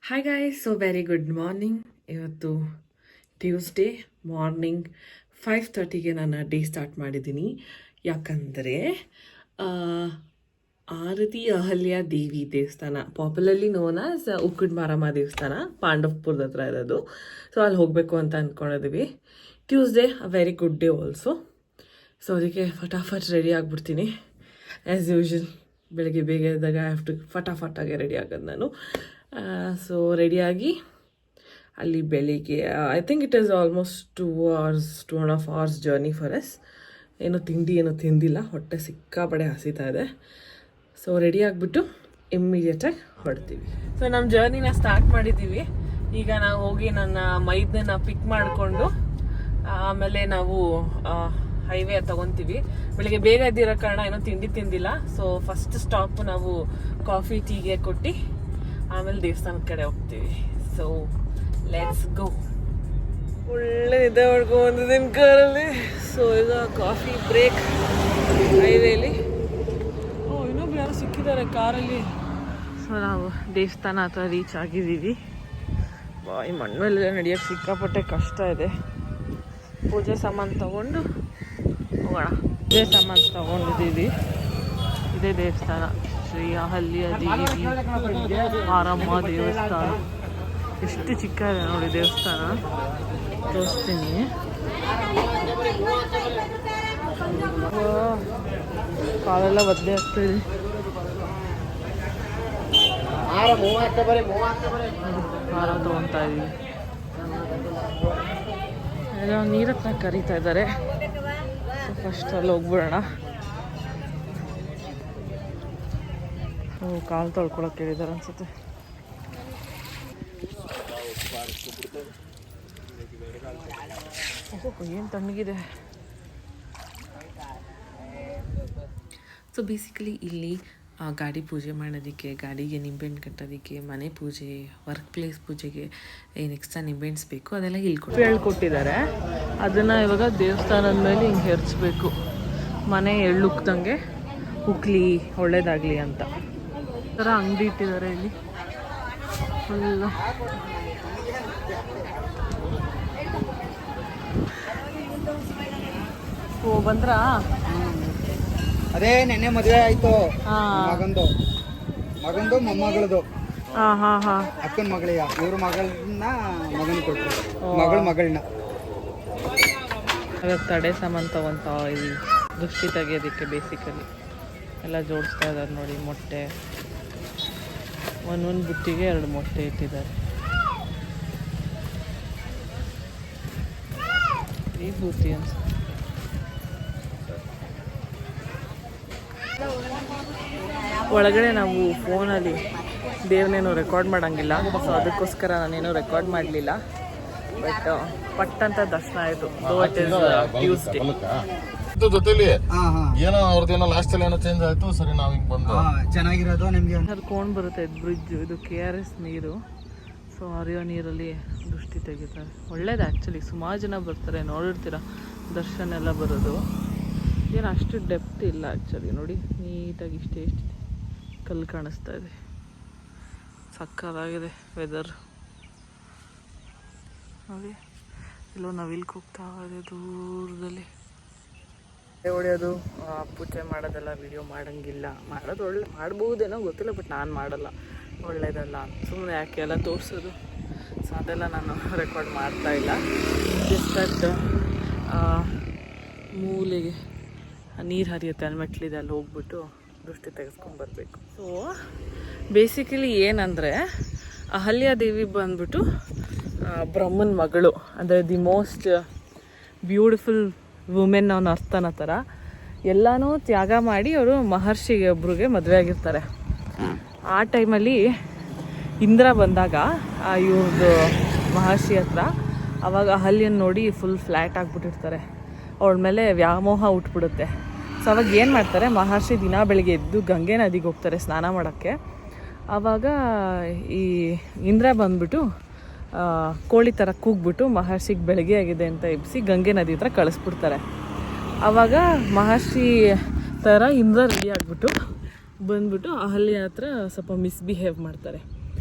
Hi guys, so very good morning. ಇವತ್ತು Tuesday morning 5:30ಗೆ ನಾನು day start ಮಾಡಿದ್ದೀನಿ. ಯಾಕಂದರೆ ಆರತಿ ಅಹಲ್ಯ ದೇವಿ ದೇವಸ್ಥಾನ, ಪಾಪ್ಯುಲರ್ಲಿ ನೋನ್ ಆಸ್ ಉಕ್ಕುಡ್ ಮಾರಮ್ಮ ದೇವಸ್ಥಾನ, ಪಾಂಡವಪುರದ ಹತ್ರ ಇರೋದು. ಸೊ ಅಲ್ಲಿ ಹೋಗಬೇಕು ಅಂತ ಅಂದ್ಕೊಂಡಿದ್ದೀವಿ. Tuesday a very good day also. So ಅದಕ್ಕೆ ಫಟಾಫಟ್ ರೆಡಿ ಆಗಿಬಿಡ್ತೀನಿ. ಆ್ಯಸ್ ಯೂಶುವಲ್ ಬೆಳಗ್ಗೆ ಬೇಗ ಇದ್ದಾಗ ಫಟಾಫಟಾಗೆ ರೆಡಿ ಆಗೋದು ನಾನು. ಸೊ ರೆಡಿಯಾಗಿ ಅಲ್ಲಿ ಬೆಳಿಗ್ಗೆ I think it is almost 2.5 hours journey for us. ಏನೂ ತಿಂದಿಲ್ಲ, ಹೊಟ್ಟೆ ಸಿಕ್ಕಾಪಡೆ ಹಸಿತಾ ಇದೆ. ಸೊ ರೆಡಿ ಆಗಿಬಿಟ್ಟು ಇಮ್ಮಿಡಿಯೇಟಾಗಿ ಹೊರಡ್ತೀವಿ. ಸೊ ನಮ್ಮ ಜರ್ನಿನ ಸ್ಟಾರ್ಟ್ ಮಾಡಿದ್ದೀವಿ. ಈಗ ನಾವು ಹೋಗಿ ನನ್ನ ಮೈದನ್ನ ಪಿಕ್ ಮಾಡಿಕೊಂಡು ಆಮೇಲೆ ನಾವು ಹೈವೇ ತಗೊತೀವಿ. ಬೆಳಿಗ್ಗೆ ಬೇಗ ಎದ್ದಿರೋ ಕಾರಣ ಏನೋ ತಿಂದಿಲ್ಲ. ಸೊ ಫಸ್ಟ್ ಸ್ಟಾಪ್ ನಾವು ಕಾಫಿ ಟೀಗೆ ಕೊಟ್ಟು ಆಮೇಲೆ ದೇವಸ್ಥಾನದ ಕಡೆ ಹೋಗ್ತೀವಿ. So let's go. ಒಳ್ಳೆ ನಿದ್ದೆ ಮಾಡ್ಕೊಂಡಿದ್ದೀನಿ ಕಾರಲ್ಲಿ. ಸೊ ಈಗ ಕಾಫಿ ಬ್ರೇಕ್ ಹೈವೇಲಿ. ಇನ್ನೊಬ್ರು ಯಾರು ಸಿಕ್ಕಿದ್ದಾರೆ ಕಾರಲ್ಲಿ. ಸೊ ನಾವು ದೇವಸ್ಥಾನ ಹತ್ರ ರೀಚ್ ಆಗಿದ್ದೀವಿ. ಈ ಮಣ್ಣಲ್ಲಿ ನಡೆಯೋಕ್ಕೆ ಸಿಕ್ಕಾಪಟ್ಟೆ ಕಷ್ಟ ಇದೆ. ಪೂಜೆ ಸಾಮಾನು ತಗೊಂಡು ಹೋಗೋಣ. ಪೂಜೆ ಸಾಮಾನು ತಗೊಂಡಿದ್ದೀವಿ. ಇದೇ ದೇವಸ್ಥಾನ, ಶ್ರೀ ಅಹಲ್ಯ ದೇವಿ ಮಾರಮ್ಮ ದೇವಸ್ಥಾನ. ಎಷ್ಟು ಚಿಕ್ಕ ಇದೆ ನೋಡಿ ದೇವಸ್ಥಾನ, ತೋರಿಸ್ತೀನಿ. ಕಾಲೆಲ್ಲ ಒದ್ದೆ ಆಗ್ತಿದೆ. ಹಾರ ತಗೊತಾ ಇದೀವಿ. ನೀರ ಹತ್ರ ಕರೀತಾ ಇದ್ದಾರೆ. ಫಸ್ಟ್ ಅಲ್ಲಿ ಹೋಗ್ಬಿಡೋಣ. ಕಾಲು ತೊಳ್ಕೊಳಕ್ಕೆ ಹೇಳಿದ್ದಾರೆ ಅನ್ಸುತ್ತೆ. ಏನು ತಣ್ಣಗಿದೆ. ಸೊ ಬೇಸಿಕಲಿ ಇಲ್ಲಿ ಗಾಡಿ ಪೂಜೆ ಮಾಡೋದಕ್ಕೆ, ಗಾಡಿಗೆ ನಿಂಬೆಹಣ್ಣು ಕಟ್ಟೋದಕ್ಕೆ, ಮನೆ ಪೂಜೆ, ವರ್ಕ್ ಪ್ಲೇಸ್ ಪೂಜೆಗೆ ಏನು ಎಕ್ಸ್ಟ್ರಾ ನಿಂಬೆಹಣ್ಣು ಬೇಕು ಅದೆಲ್ಲ ಇಲ್ಲಿ ಹೇಳ್ಕೊಟ್ಟಿದ್ದಾರೆ. ಅದನ್ನು ಇವಾಗ ದೇವಸ್ಥಾನದ ಮೇಲೆ ಹಿಂಗೆ ಹೆರ್ಚ್ಬೇಕು. ಮನೆ ಎಳ್ಳುಕ್ದಂಗೆ ಉಕ್ಲಿ ಒಳ್ಳೇದಾಗಲಿ ಅಂತ ಥರ ಅಂಗಡಿ ಇಟ್ಟಿದ್ದಾರೆ ಇಲ್ಲಿ ಫುಲ್ಲು. ಓ ಬಂದ್ರಾ? ಅದೇ ನೆನ್ನೆ ಮದುವೆ ಆಯ್ತು ಮಗಂದು ಮೊಮ್ಮಗಳದು. ಅಕ್ಕನ ಮಗಳಿಗ ಇವ್ರ ಮಗಳನ್ನ ಮಗನ ಕೊಟ್ಟರು, ಮಗಳನ್ನ ತಡೆ ಸಾಮಾನು ತಗೊಂತ ಇಲ್ಲಿ ದೃಷ್ಟಿ ತೆಗೆಯೋದಕ್ಕೆ ಬೇಸಿಕಲಿ ಎಲ್ಲ ಜೋಡಿಸ್ತಾ ಇದ್ದಾರೆ ನೋಡಿ. ಮೊಟ್ಟೆ ಒಂದೊಂದು ಬುಟ್ಟಿಗೆ 2 ಮೊಟ್ಟೆ ಇಟ್ಟಿದ್ದಾರೆ. ಈ ಬೂತಿ ಅನ್ಸುತ್ತೆ. ಒಳಗಡೆ ನಾವು ಫೋನಲ್ಲಿ ದೇವ್ರನ್ನೇನು ರೆಕಾರ್ಡ್ ಮಾಡೋಂಗಿಲ್ಲ. ಸೊ ಅದಕ್ಕೋಸ್ಕರ ನಾನೇನು ರೆಕಾರ್ಡ್ ಮಾಡಲಿಲ್ಲ. ಬಟ್ ಪಟ್ಟಂತ ದರ್ಶನ ಆಯಿತು. ಟ್ಯೂಸ್ಡೇ ಜೊತೆಲಿ ಏನೋ ಅವ್ರದ್ದೇನೋ ಲಾಸ್ಟ್ ಅಲ್ಲಿ ಏನೋ ಚೇಂಜ್ ಆಯ್ತು. ಸರಿ ನಾವ್ ಹಿಂಗ್ ಬಂದು ಚೆನ್ನಾಗಿರೋದು ನಿಮ್ಗೆ ಹರ್ಕೊಂಡು ಬರುತ್ತೆ ಬ್ರಿಡ್ಜ್. ಇದು KRS ನೀರು. ಸೊ ಹರಿಯೋ ನೀರಲ್ಲಿ ದೃಷ್ಟಿ ತೆಗಿತಾರೆ. ಒಳ್ಳೇದು ಆ್ಯಕ್ಚುಲಿ. ಸುಮಾರು ಜನ ಬರ್ತಾರೆ, ನೋಡಿರ್ತೀರ ದರ್ಶನ ಎಲ್ಲ ಬರೋದು. ಏನು ಅಷ್ಟು ಡೆಪ್ತ್ ಇಲ್ಲ ಆ್ಯಕ್ಚುಲಿ. ನೋಡಿ ನೀಟಾಗಿ ಇಷ್ಟೇ ಕಲ್ಲು ಕಾಣಿಸ್ತಾ ಇದೆ. ಸಕ್ಕತ್ತಾಗಿದೆ ವೆದರ್ ನೋಡಿ. ಎಲ್ಲೋ ನವಿಲ್ ಕೂಗ್ತಾ ಇದೆ ದೂರದಲ್ಲಿ. ಹೊಡೆಯೋದು, ಪೂಜೆ ಮಾಡೋದೆಲ್ಲ ವಿಡಿಯೋ ಮಾಡೋಂಗಿಲ್ಲ. ಮಾಡೋದು ಮಾಡ್ಬೋದೇನೋ ಗೊತ್ತಿಲ್ಲ, ಬಟ್ ನಾನು ಮಾಡಲ್ಲ. ಒಳ್ಳೇದಲ್ಲ ಸುಮ್ಮನೆ ಯಾಕೆ ಎಲ್ಲ ತೋರಿಸೋದು. ಸೊ ಅದೆಲ್ಲ ನಾನು ರೆಕಾರ್ಡ್ ಮಾಡ್ತಾಯಿಲ್ಲ. ಜಸ್ಟ್ ದಟ್ ಮೂಲೆಗೆ ನೀರು ಹರಿಯುತ್ತೆ ಅಲ್ಲಿ ಮೆಟ್ಲಿದೆ, ಅಲ್ಲಿ ಹೋಗ್ಬಿಟ್ಟು ದೃಷ್ಟಿ ತೆಗೆಸ್ಕೊಂಡು ಬರಬೇಕು. ಸೊ ಬೇಸಿಕಲಿ ಏನಂದರೆ ಅಹಲ್ಯ ದೇವಿ ಬಂದ್ಬಿಟ್ಟು ಬ್ರಹ್ಮನ ಮಗಳು. ಅಂದರೆ ದಿ ಮೋಸ್ಟ್ ಬ್ಯೂಟಿಫುಲ್ ವುಮೆನ್ ಅನ್ನೋ ಅರ್ಥನ ಥರ. ಎಲ್ಲನೂ ತ್ಯಾಗ ಮಾಡಿ ಅವರು ಮಹರ್ಷಿಗೆ ಒಬ್ರಿಗೆ ಮದುವೆ ಆಗಿರ್ತಾರೆ. ಆ ಟೈಮಲ್ಲಿ ಇಂದ್ರ ಬಂದಾಗ ಇವ್ರದ್ದು ಮಹರ್ಷಿ ಹತ್ರ, ಆವಾಗ ಅಹಲ್ಯನ ನೋಡಿ ಫುಲ್ ಫ್ಲ್ಯಾಟ್ ಆಗಿಬಿಟ್ಟಿರ್ತಾರೆ. ಅವಳ ಮೇಲೆ ವ್ಯಾಮೋಹ ಉಟ್ಬಿಡುತ್ತೆ. ಸೊ ಅವಾಗ ಏನು ಮಾಡ್ತಾರೆ, ಮಹರ್ಷಿ ದಿನ ಬೆಳಿಗ್ಗೆ ಎದ್ದು ಗಂಗೆ ನದಿಗೆ ಹೋಗ್ತಾರೆ ಸ್ನಾನ ಮಾಡೋಕ್ಕೆ. ಆವಾಗ ಈ ಇಂದ್ರ ಬಂದ್ಬಿಟ್ಟು ಕೋಳಿ ಥರ ಕೂಗ್ಬಿಟ್ಟು ಮಹರ್ಷಿಗೆ ಬೆಳಗ್ಗೆ ಆಗಿದೆ ಅಂತ ಎಬ್ಬಿಸಿ ಗಂಗೆ ನದಿ ಹತ್ರ ಕಳಿಸ್ಬಿಡ್ತಾರೆ. ಆವಾಗ ಮಹರ್ಷಿ ಥರ ಇಂದ್ರ ರೆಡಿ ಆಗಿಬಿಟ್ಟು ಬಂದ್ಬಿಟ್ಟು ಅಹಲ್ಯ ಹತ್ರ ಸ್ವಲ್ಪ ಮಿಸ್ಬಿಹೇವ್ ಮಾಡ್ತಾರೆ.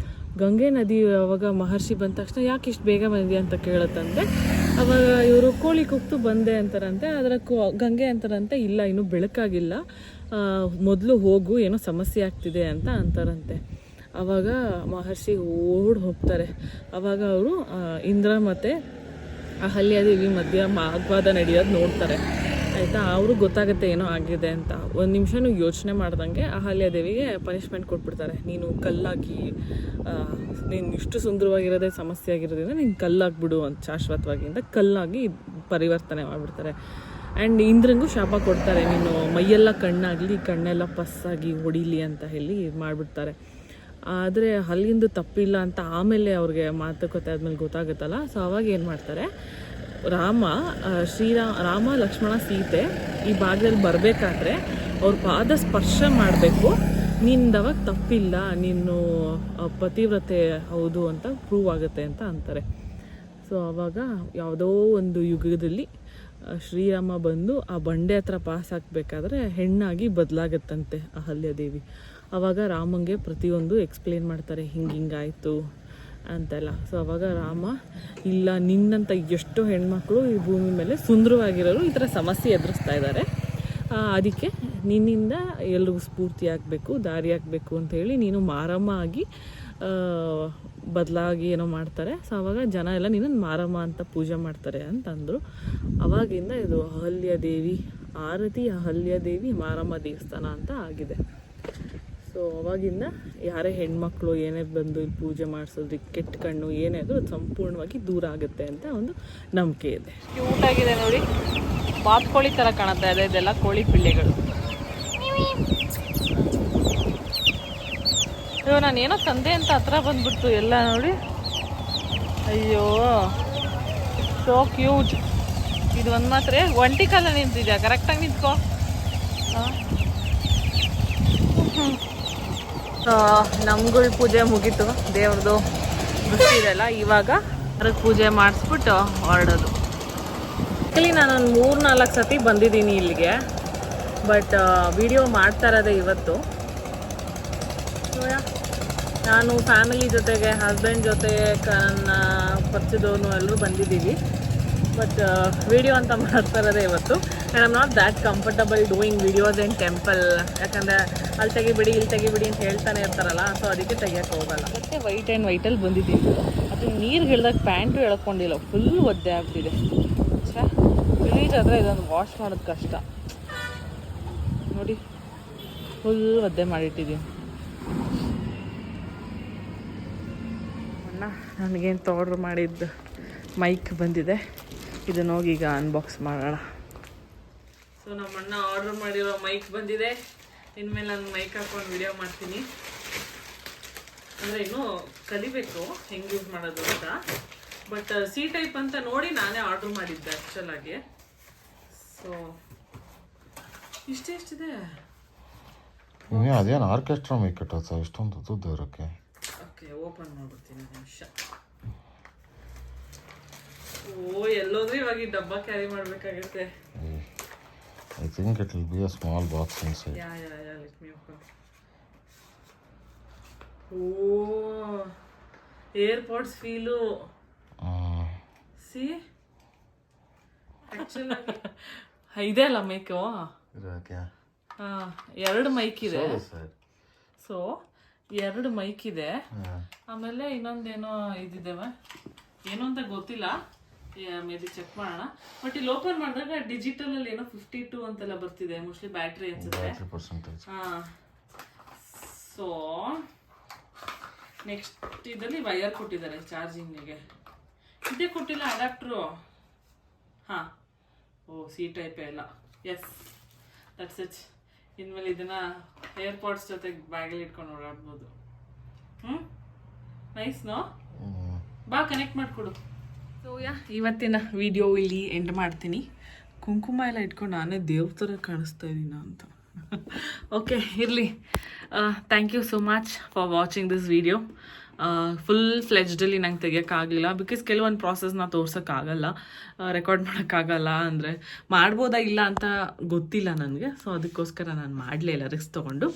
ಗಂಗೆ ನದಿ ಅವಾಗ ಮಹರ್ಷಿ ಬಂದ ತಕ್ಷಣ ಯಾಕೆ ಇಷ್ಟು ಬೇಗ ಬಂದಿ ಅಂತ ಕೇಳುತ್ತಂತೆ. ಅವಾಗ ಇವರು ಕೋಳಿ ಕೂಗ್ತು ಬಂದೆ ಅಂತಾರಂತೆ. ಅದರ ಗಂಗೆ ಅಂತಾರಂತೆ, ಇಲ್ಲ ಇನ್ನೂ ಬೆಳಕಾಗಿಲ್ಲ, ಮೊದಲು ಹೋಗು, ಏನೋ ಸಮಸ್ಯೆ ಆಗ್ತಿದೆ ಅಂತ ಅಂತಾರಂತೆ. ಆವಾಗ ಮಹರ್ಷಿ ಓಡಿ ಹೋಗ್ತಾರೆ. ಆವಾಗ ಅವರು ಇಂದ್ರ ಮತ್ತು ಅಹಲ್ಯಾದೇವಿ ಮಧ್ಯ ವಾಗ್ವಾದ ನಡೆಯೋದು ನೋಡ್ತಾರೆ ಆಯಿತಾ. ಅವರು ಗೊತ್ತಾಗುತ್ತೆ ಏನೋ ಆಗಿದೆ ಅಂತ. ಒಂದು ನಿಮಿಷನೂ ಯೋಚನೆ ಮಾಡ್ದಂಗೆ ಅಹಲ್ಯಾದೇವಿಗೆ ಪನಿಷ್ಮೆಂಟ್ ಕೊಟ್ಬಿಡ್ತಾರೆ. ನೀನು ಕಲ್ಲಾಗಿ, ನೀನು ಇಷ್ಟು ಸುಂದರವಾಗಿರೋದೇ ಸಮಸ್ಯೆ ಆಗಿರೋದ್ರಿಂದ ನೀನು ಕಲ್ಲಾಗ್ಬಿಡು ಅಂತ ಶಾಶ್ವತವಾಗಿ ಅಂತ ಕಲ್ಲಾಗಿ ಪರಿವರ್ತನೆ ಮಾಡಿಬಿಡ್ತಾರೆ. ಆ್ಯಂಡ್ ಇಂದ್ರಂಗೂ ಶಾಪ ಕೊಡ್ತಾರೆ, ನೀನು ಮೈಯೆಲ್ಲ ಕಣ್ಣಾಗಲಿ, ಕಣ್ಣೆಲ್ಲ ಪಸ್ಸಾಗಿ ಹೊಡೀಲಿ ಅಂತ ಹೇಳಿ ಮಾಡಿಬಿಡ್ತಾರೆ. ಆದರೆ ಅಲ್ಲಿಂದು ತಪ್ಪಿಲ್ಲ ಅಂತ ಆಮೇಲೆ ಅವ್ರಿಗೆ ಮಾತುಕತೆ ಆದಮೇಲೆ ಗೊತ್ತಾಗುತ್ತಲ್ಲ. ಸೊ ಅವಾಗ ಏನು ಮಾಡ್ತಾರೆ, ರಾಮ ಲಕ್ಷ್ಮಣ ಸೀತೆ ಈ ಭಾಗದಲ್ಲಿ ಬರಬೇಕಾದ್ರೆ ಅವ್ರ ಪಾದ ಸ್ಪರ್ಶ ಮಾಡಬೇಕು, ನಿಂದವಾಗ ತಪ್ಪಿಲ್ಲ, ನೀನು ಪತಿವ್ರತೆ ಹೌದು ಅಂತ ಪ್ರೂವ್ ಆಗುತ್ತೆ ಅಂತ ಅಂತಾರೆ. ಸೊ ಆವಾಗ ಯಾವುದೋ ಒಂದು ಯುಗದಲ್ಲಿ ಶ್ರೀರಾಮ ಬಂದು ಆ ಬಂಡೆ ಹತ್ರ ಪಾಸ್ ಹಾಕಬೇಕಾದ್ರೆ ಹೆಣ್ಣಾಗಿ ಬದಲಾಗತ್ತಂತೆ ಅಹಲ್ಯಾದೇವಿ. ಆವಾಗ ರಾಮಂಗೆ ಪ್ರತಿಯೊಂದು ಎಕ್ಸ್ಪ್ಲೇನ್ ಮಾಡ್ತಾರೆ, ಹಿಂಗಾಯಿತು ಅಂತೆಲ್ಲ. ಸೊ ಅವಾಗ ರಾಮ, ಇಲ್ಲ ನಿನ್ನಂಥ ಎಷ್ಟು ಹೆಣ್ಮಕ್ಳು ಈ ಭೂಮಿ ಮೇಲೆ ಸುಂದರವಾಗಿರೋರು ಈ ಥರ ಸಮಸ್ಯೆ ಎದುರಿಸ್ತಾ ಇದ್ದಾರೆ, ಅದಕ್ಕೆ ನಿನ್ನಿಂದ ಎಲ್ರಿಗೂ ಸ್ಫೂರ್ತಿ ಆಗಬೇಕು, ದಾರಿ ಆಗಬೇಕು ಅಂಥೇಳಿ ನೀನು ಮಾರಮ್ಮ ಆಗಿ ಬದಲಾಗಿ ಏನೋ ಮಾಡ್ತಾರೆ. ಸೊ ಆವಾಗ ಜನ ಎಲ್ಲ ನಿನ್ನನ್ನು ಮಾರಮ್ಮ ಅಂತ ಪೂಜೆ ಮಾಡ್ತಾರೆ ಅಂತಂದರು. ಅವಾಗಿಂದ ಇದು ಅಹಲ್ಯಾದೇವಿ ಆರತಿ ಅಹಲ್ಯಾದೇವಿ ಮಾರಮ್ಮ ದೇವಸ್ಥಾನ ಅಂತ ಆಗಿದೆ. ಸೊ ಅವಾಗಿಂದ ಯಾರೇ ಹೆಣ್ಮಕ್ಳು ಏನೇ ಬಂದು ಇಲ್ಲಿ ಪೂಜೆ ಮಾಡಿಸೋದ್ರಿಗೆ ಕೆಟ್ಟ ಕಣ್ಣು ಏನೇ ಆದರೂ ಅದು ಸಂಪೂರ್ಣವಾಗಿ ದೂರ ಆಗುತ್ತೆ ಅಂತ ಒಂದು ನಂಬಿಕೆ ಇದೆ. ಕ್ಯೂಟಾಗಿದೆ ನೋಡಿ, ಬಾತ್ಕೋಳಿ ಥರ ಕಾಣುತ್ತಾ ಇದೆ, ಇದೆಲ್ಲ ಕೋಳಿ ಪಿಳ್ಳೆಗಳು. ಅಯ್ಯೋ ನಾನೇನೋ ತಂದೆ ಅಂತ ಹತ್ರ ಬಂದ್ಬಿಡ್ತು ಎಲ್ಲ ನೋಡಿ. ಅಯ್ಯೋ ಸೋ ಕ್ಯೂಟ್. ಇದು ಒಂದು ಮಾತ್ರ ಒಂಟಿ ಕಾಲ ನಿಂತಿದ್ಯಾ, ಕರೆಕ್ಟಾಗಿ ನಿಂತ್ಕೋ. ನಮ್ಗಳ ಪೂಜೆ ಮುಗೀತು, ದೇವ್ರದ್ದು ಬುತ್ತಿ ಇದೆಲ್ಲ. ಇವಾಗ ಅದಕ್ಕೆ ಪೂಜೆ ಮಾಡಿಸ್ಬಿಟ್ಟು ಹೊರಡೋದು. ಆ್ಯಕ್ಚುಲಿ ನಾನೊಂದು 3-4 ಸತಿ ಬಂದಿದ್ದೀನಿ ಇಲ್ಲಿಗೆ, ಬಟ್ ವಿಡಿಯೋ ಮಾಡ್ತಾ ಇರೋದೇ ಇವತ್ತು. ನಾನು ಫ್ಯಾಮಿಲಿ ಜೊತೆಗೆ, ಹಸ್ಬೆಂಡ್ ಜೊತೆ, ನನ್ನ ಪರಿಚಯದವನು ಎಲ್ಲರೂ ಬಂದಿದ್ದೀವಿ, ಬಟ್ ವಿಡಿಯೋ ಅಂತ ಮಾಡ್ತಾ ಇರೋದೇ ಇವತ್ತು. And I'm not that comfortable doing videos in temple, ಯಾಕಂದರೆ ಅಲ್ಲಿ ತೆಗಿಬಿಡಿ ಇಲ್ಲಿ ತೆಗಿಬಿಡಿ ಅಂತ ಹೇಳ್ತಾನೆ ಇರ್ತಾರಲ್ಲ, ಸೊ ಅದಕ್ಕೆ ತೆಗಿಯೋಕ್ಕೆ ಹೋಗಲ್ಲ. ಮತ್ತು ವೈಟಲ್ಲಿ ಬಂದಿದ್ದೀನಿ. ಅದು ನೀರಿಗೆ ಇಳಿದಾಗ ಪ್ಯಾಂಟು ಎಳ್ಕೊಂಡಿಲ್ಲ, ಫುಲ್ ಒದ್ದೆ ಆಗ್ತಿದೆ. ವಿಲೇಜ್ ಆದರೆ ಇದೊಂದು ವಾಶ್ ಮಾಡೋದು ಕಷ್ಟ ನೋಡಿ, ಫುಲ್ ಒದ್ದೆ ಮಾಡಿಟ್ಟಿದ್ದೀನಿ. ನನಗೇನು ಆರ್ಡ್ರ್ ಮಾಡಿದ್ದು ಮೈಕ್ ಬಂದಿದೆ, ಇದನ್ನ ಹೋಗಿ ಈಗ ಅನ್ಬಾಕ್ಸ್ ಮಾಡೋಣ. ಸೊ ನಮ್ಮಣ್ಣ ಆರ್ಡ್ರ್ ಮಾಡಿರೋ ಮೈಕ್ ಬಂದಿದೆ. ಇನ್ಮೇಲೆ ನಾನು ಮೈಕ್ ಹಾಕೊಂಡು ವಿಡಿಯೋ ಮಾಡ್ತೀನಿ. ಅಂದರೆ ಇನ್ನೂ ಕಲಿಬೇಕು ಹೆಂಗೆ ಯೂಸ್ ಮಾಡೋದು ಅಂತ. ಬಟ್ ಸಿ ಟೈಪ್ ಅಂತ ನೋಡಿ ನಾನೇ ಆರ್ಡ್ರ್ ಮಾಡಿದ್ದೆ ಆ್ಯಕ್ಚುಲಾಗಿ. ಸೊ ಇಷ್ಟೆಷ್ಟಿದೆ. ಅದೇನು ಆರ್ಕೆಸ್ಟ್ರಾ ಮೈಕ್ ಕಟ್ಟೋದು ಇಷ್ಟೊಂದು ದುಡ್ಡು ಇರೋಕ್ಕೆ. ಓಕೆ, ಓಪನ್ ಮಾಡ್ಬಿಡ್ತೀನಿ ನಿಮಿಷ. ಓ, ಎಲ್ಲೋದ್ರೂ ಇವಾಗ ಈ ಡಬ್ಬ ಕ್ಯಾರಿ ಮಾಡಬೇಕಾಗುತ್ತೆ. I think it will be a small box inside. Yeah, let me open. Oh, AirPods feel-u. See? Actually, ಇದೆ ಅಲ್ಲ ಮೈಕು. ಎರಡು ಮೈಕ್ ಇದೆ. ಸೊ 2 ಮೈಕ್ ಇದೆ. ಆಮೇಲೆ ಇನ್ನೊಂದೇನೋ ಇದಿದ್ದೇವೆ, ಏನೋ ಅಂತ ಗೊತ್ತಿಲ್ಲ, ಮೇ ಬಿ ಚೆಕ್ ಮಾಡೋಣ. ಬಟ್ ಇಲ್ಲಿ ಓಪನ್ ಮಾಡಿದಾಗ ಡಿಜಿಟಲ್ ಅಲ್ಲಿ ಏನೋ 52 ಅಂತೆಲ್ಲ ಬರ್ತಿದೆ, ಮೋಸ್ಟ್ಲಿ ಬ್ಯಾಟ್ರಿ ಅನ್ಸುತ್ತೆ. ಸೊ ನೆಕ್ಸ್ಟ್ ಇದರಲ್ಲಿ ವೈರ್ ಕೊಟ್ಟಿದ್ದಾರೆ ಚಾರ್ಜಿಂಗಿಗೆ, ಇದೇ ಕೊಟ್ಟಿಲ್ಲ ಅಡಾಪ್ಟ್ರು. ಹಾಂ, ಓ ಸಿ ಟೈಪೇ ಎಲ್ಲ. Yes, that's it. ಇನ್ಮೇಲೆ ಇದನ್ನ ಏರ್ಪಾಡ್ಸ್ ಜೊತೆಗೆ ಬ್ಯಾಗಲ್ಲಿ ಇಟ್ಕೊಂಡು ಓಡಾಡ್ಬೋದು. ನೈಸ್ನೋ? ಬಾ ಕನೆಕ್ಟ್ ಮಾಡಿಕೊಡು. ಸೊ ಇವತ್ತಿನ ವಿಡಿಯೋ ಇಲ್ಲಿ ಎಂಡ್ ಮಾಡ್ತೀನಿ. ಕುಂಕುಮ ಎಲ್ಲ ಇಟ್ಕೊಂಡು ನಾನೇ ದೇವ್ರ ಥರ ಕಾಣಿಸ್ತಾ ಇದ್ದೀನ ಅಂತ. ಓಕೆ, ಇರಲಿ. Thank you so much for watching this video. Full ಫ್ಲೆಜ್ಡಲ್ಲಿ ನಂಗೆ ತೆಗಿಯೋಕ್ಕಾಗಲಿಲ್ಲ, ಬಿಕಾಸ್ ಕೆಲವೊಂದು ಪ್ರಾಸೆಸ್ನ ತೋರ್ಸೋಕ್ಕಾಗಲ್ಲ, ರೆಕಾರ್ಡ್ ಮಾಡೋಕ್ಕಾಗಲ್ಲ. ಅಂದರೆ ಮಾಡ್ಬೋದಾ ಇಲ್ಲ ಅಂತ ಗೊತ್ತಿಲ್ಲ ನನಗೆ, ಸೊ ಅದಕ್ಕೋಸ್ಕರ ನಾನು ಮಾಡಲೇ ಇಲ್ಲ ರಿಸ್ಕ್ ತೊಗೊಂಡು.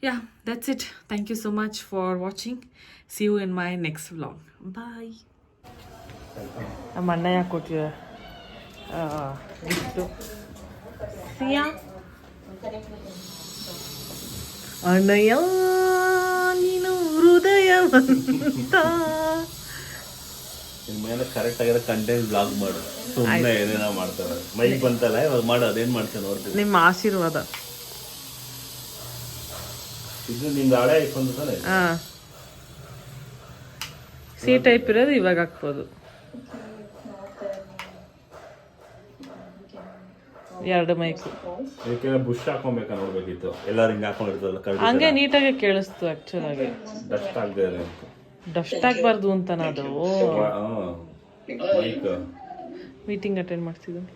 Yeah, that's it. Thank you so much for watching. See you in my next vlog. Bye. ನಮ್ಮ ಅಣ್ಣ ಯಾಕೆ ಕೊಟ್ಟಿರ ಗಿಫ್ಟು ಸಿಯಾ ಅಣ್ಣಯ್ಯ ನೀನು ಹೃದಯವಂತ. ನಿನ್ ಮೇಲೆ ಕರೆಕ್ಟ್ ಆಗಿರೋ ಕಂಟೆಂಟ್ ಬ್ಲಾಗ್ ಮಾಡು, ಸುಮ್ಮನೆ ಏನೇನೋ ಮಾಡ್ತಾರೆ. ಮೈಕ್ ಬಂತಲ್ಲ ಇವಾಗ ಮಾಡು, ಅದೇನ್ ಮಾಡ್ತಾರೆ ನೋಡ್ತೀನಿ. ನಿಮ್ಮ ಆಶೀರ್ವಾದ. ಇದು ನಿಮ್ದು ಹಳೆ ಐಫೋನ್ ತಾನೆ? ಹಾಂ, ಸಿ ಟೈಪ್ ಇರೋದು ಇವಾಗ ಹಾಕ್ಬೋದು. 2 ಮೈಕು. ಇದಕ್ಕೆ ಬುಷ್ ಹಾಕೊಬೇಕಾ ನೋಡ್ಬೇಕಿತ್ತು. ಎಲ್ಲರೂ ಹಿಂಗೆ ಹಾಕೊಂಡಿರ್ತದಲ್ಲ, ಹಂಗೆ ನೀಟಾಗಿ ಕೇಳಿಸ್ತು ಆ್ಯಕ್ಚುಲಾಗಿ. ಡಸ್ಟ್ ಆಗದೆ ಡಸ್ಟ್ ಆಗಬಾರ್ದು ಅಂತ ಅದು ಮೈಕ್ ಮೀಟಿಂಗ್ ಅಟೆಂಡ್ ಮಾಡ್ತಿದ್ದೀನಿ.